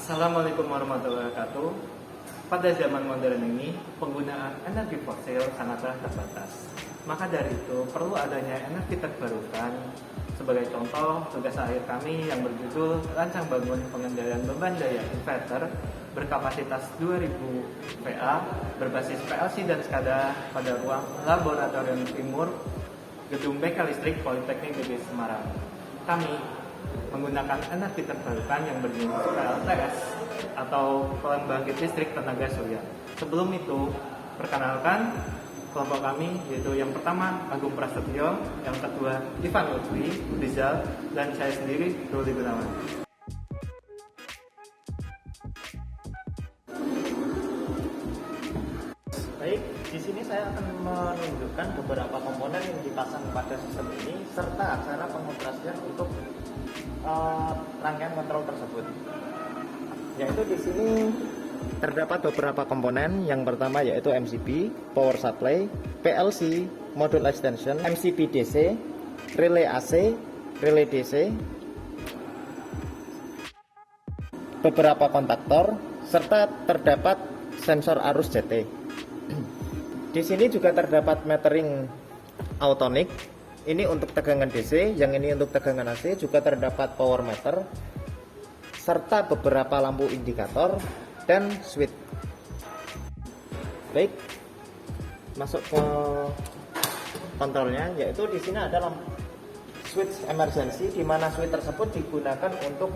Assalamualaikum warahmatullahi wabarakatuh. Pada zaman modern ini, penggunaan energi fosil sangatlah terbatas. Maka dari itu, perlu adanya energi terbarukan. Sebagai contoh, tugas akhir kami yang berjudul Rancang Bangun Pengendalian Beban Daya Inverter berkapasitas 2000 VA berbasis PLC dan SCADA pada ruang Laboratorium Timur Gedung BK Listrik Politeknik Negeri Semarang. Kami menggunakan energi terbarukan yang berjenis PLTS atau pembangkit listrik tenaga surya. Sebelum itu, perkenalkan kelompok kami, yaitu yang pertama Agung Prasetyo, yang kedua Ivan Lutfi, Rizal, dan saya sendiri Ruli Gunawan. Baik, di sini saya akan menunjukkan beberapa komponen yang dipasang pada sistem ini serta cara pengoperasian untuk rangkaian kontrol tersebut. Yaitu di sini terdapat beberapa komponen. Yang pertama yaitu MCB, power supply, PLC, module extension, MCB DC, relay AC, relay DC, beberapa kontaktor, serta terdapat sensor arus JT. Di sini juga terdapat metering autonik. Ini untuk tegangan DC, yang ini untuk tegangan AC. Juga terdapat power meter serta beberapa lampu indikator dan switch. Baik, masuk ke kontrolnya, yaitu di sini ada switch emergency, di mana switch tersebut digunakan untuk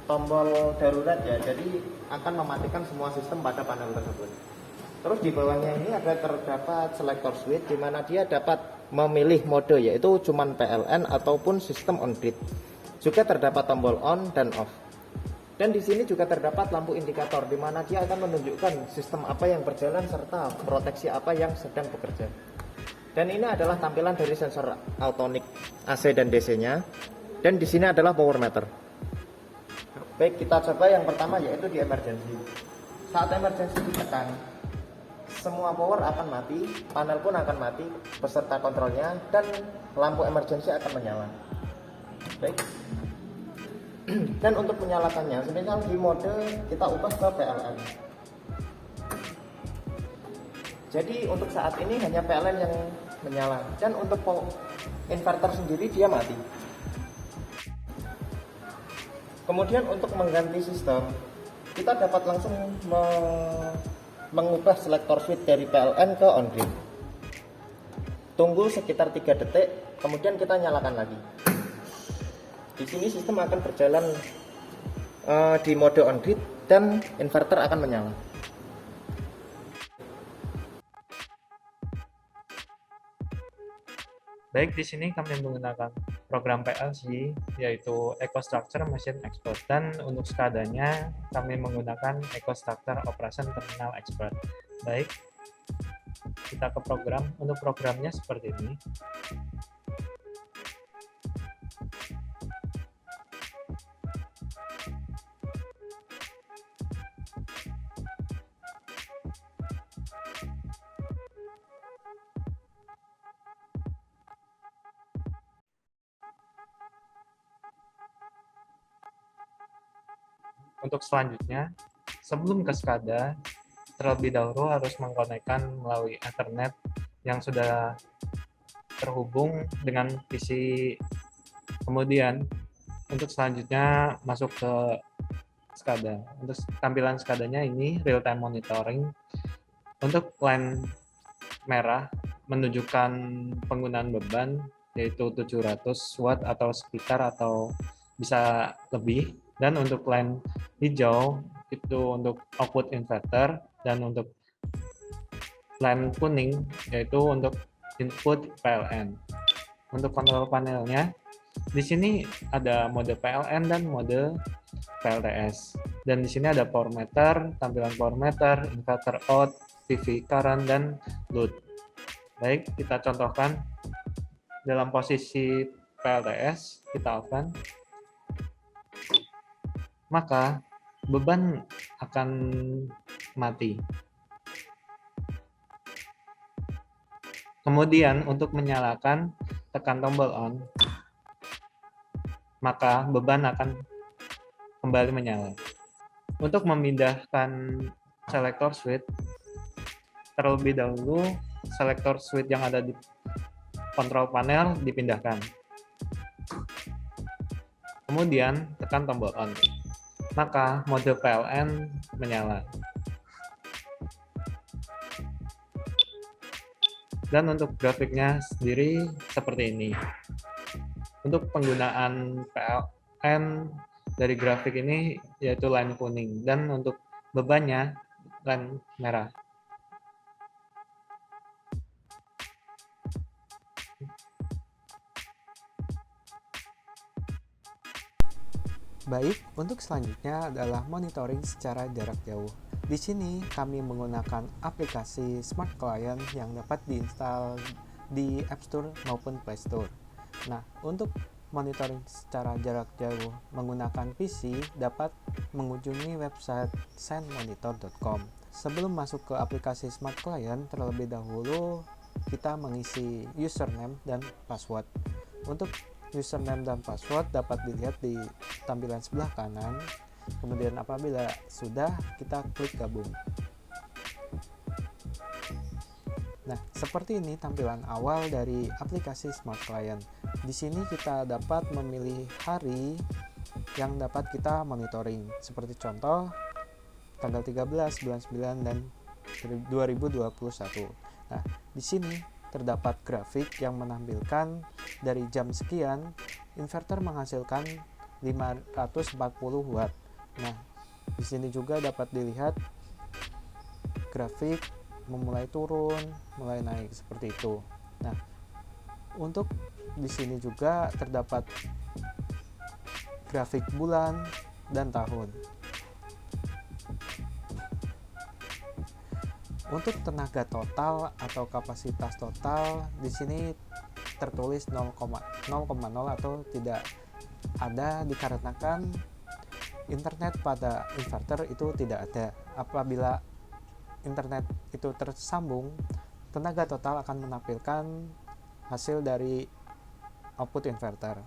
tombol darurat ya, jadi akan mematikan semua sistem pada panel tersebut. Terus di bawahnya ini ada terdapat selector switch, di mana dia dapat memilih mode, yaitu cuman PLN ataupun sistem on grid. Juga terdapat tombol on dan off. Dan di sini juga terdapat lampu indikator, di mana dia akan menunjukkan sistem apa yang berjalan serta proteksi apa yang sedang bekerja. Dan ini adalah tampilan dari sensor autonik AC dan DC-nya. Dan di sini adalah power meter. Baik, kita coba yang pertama, yaitu di emergency. Saat emergency ditekan, semua power akan mati, panel pun akan mati beserta kontrolnya, dan lampu emergency akan menyala. Baik. Dan untuk menyalakannya, semisal di mode kita ubah ke PLN. Jadi untuk saat ini hanya PLN yang menyala, dan untuk inverter sendiri dia mati. Kemudian untuk mengganti sistem, kita dapat langsung mengubah selektor switch dari PLN ke on grid. Tunggu sekitar 3 detik, kemudian kita nyalakan lagi. Di sini sistem akan berjalan di mode on grid dan inverter akan menyala. Baik, di sini kami menggunakan program PLC, yaitu EcoStruxure Machine Expert, dan untuk SCADA-nya kami menggunakan EcoStruxure Operation Terminal Expert. Baik, kita ke program. Untuk programnya seperti ini. Untuk selanjutnya, sebelum ke SCADA, terlebih dahulu harus mengkonekkan melalui Ethernet yang sudah terhubung dengan PC. Kemudian, untuk selanjutnya masuk ke SCADA. Untuk tampilan SCADA-nya ini real-time monitoring. Untuk line merah menunjukkan penggunaan beban, yaitu 700 watt atau sekitar atau bisa lebih. Dan untuk line hijau itu untuk output inverter, dan untuk line kuning yaitu untuk input PLN. Untuk kontrol panelnya, di sini ada mode PLN dan mode PLTS. Dan di sini ada power meter, tampilan power meter, inverter out, PV current, dan load. Baik, kita contohkan dalam posisi PLTS, kita off-kan. Maka beban akan mati. Kemudian untuk menyalakan, tekan tombol on, maka beban akan kembali menyala. Untuk memindahkan selektor switch, terlebih dahulu selektor switch yang ada di kontrol panel dipindahkan. Kemudian tekan tombol on. Maka mode PLN menyala. Dan untuk grafiknya sendiri seperti ini. Untuk penggunaan PLN dari grafik ini yaitu line kuning, dan untuk bebannya line merah. Baik, untuk selanjutnya adalah monitoring secara jarak jauh. Di sini kami menggunakan aplikasi Smart Client yang dapat diinstal di App Store maupun Play Store. Nah, untuk monitoring secara jarak jauh menggunakan PC dapat mengunjungi website sendmonitor.com. Sebelum masuk ke aplikasi Smart Client, terlebih dahulu kita mengisi username dan password. Untuk username dan password dapat dilihat di tampilan sebelah kanan. Kemudian apabila sudah, kita klik gabung. Nah, seperti ini tampilan awal dari aplikasi Smart Client. Di sini kita dapat memilih hari yang dapat kita monitoring. Seperti contoh, tanggal 13 bulan 9 dan 2021. Nah, di sini terdapat grafik yang menampilkan dari jam sekian inverter menghasilkan 540 watt. Nah, di sini juga dapat dilihat grafik memulai turun, mulai naik seperti itu. Nah, untuk di sini juga terdapat grafik bulan dan tahun. Untuk tenaga total atau kapasitas total di sini tertulis 0,0 atau tidak ada dikarenakan internet pada inverter itu tidak ada. Apabila internet itu tersambung, tenaga total akan menampilkan hasil dari output inverter.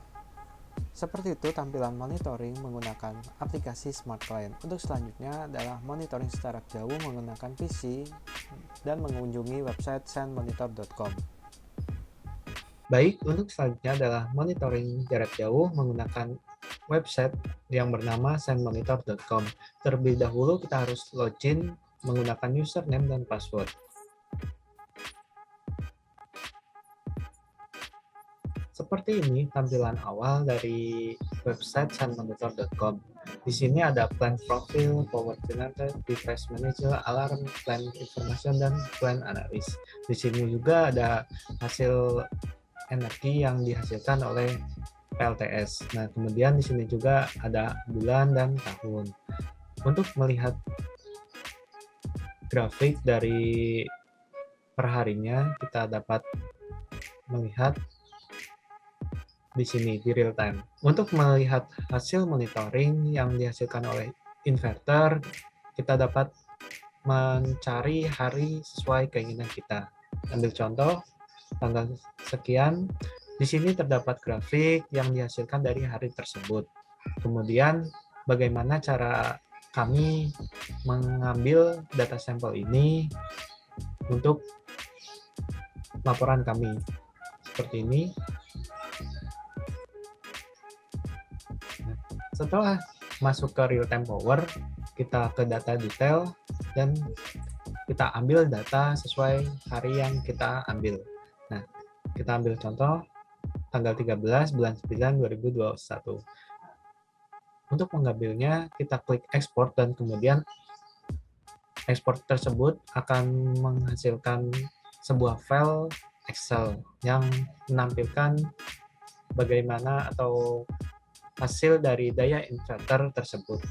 Seperti itu tampilan monitoring menggunakan aplikasi Smart Client. Untuk selanjutnya adalah monitoring secara jauh menggunakan PC dan mengunjungi website sendmonitor.com. Baik, untuk selanjutnya adalah monitoring jarak jauh menggunakan website yang bernama sendmonitor.com. Terlebih dahulu kita harus login menggunakan username dan password. Seperti ini tampilan awal dari website sendmonitor.com. Di sini ada plan profile, power generator, device manager, alarm, plan information, dan plan analysis. Di sini juga ada hasil energi yang dihasilkan oleh PLTS. Nah, kemudian di sini juga ada bulan dan tahun. Untuk melihat grafik dari perharinya, kita dapat melihat di sini di real time. Untuk melihat hasil monitoring yang dihasilkan oleh inverter, kita dapat mencari hari sesuai keinginan kita. Ambil contoh, tanggal sekian, di sini terdapat grafik yang dihasilkan dari hari tersebut. Kemudian, bagaimana cara kami mengambil data sampel ini untuk laporan kami. Seperti ini. Setelah masuk ke real time power, kita ke data detail dan kita ambil data sesuai hari yang kita ambil. Nah, kita ambil contoh tanggal 13 bulan 9 2021. Untuk mengambilnya, kita klik export dan kemudian export tersebut akan menghasilkan sebuah file Excel yang menampilkan bagaimana atau hasil dari daya inverter tersebut.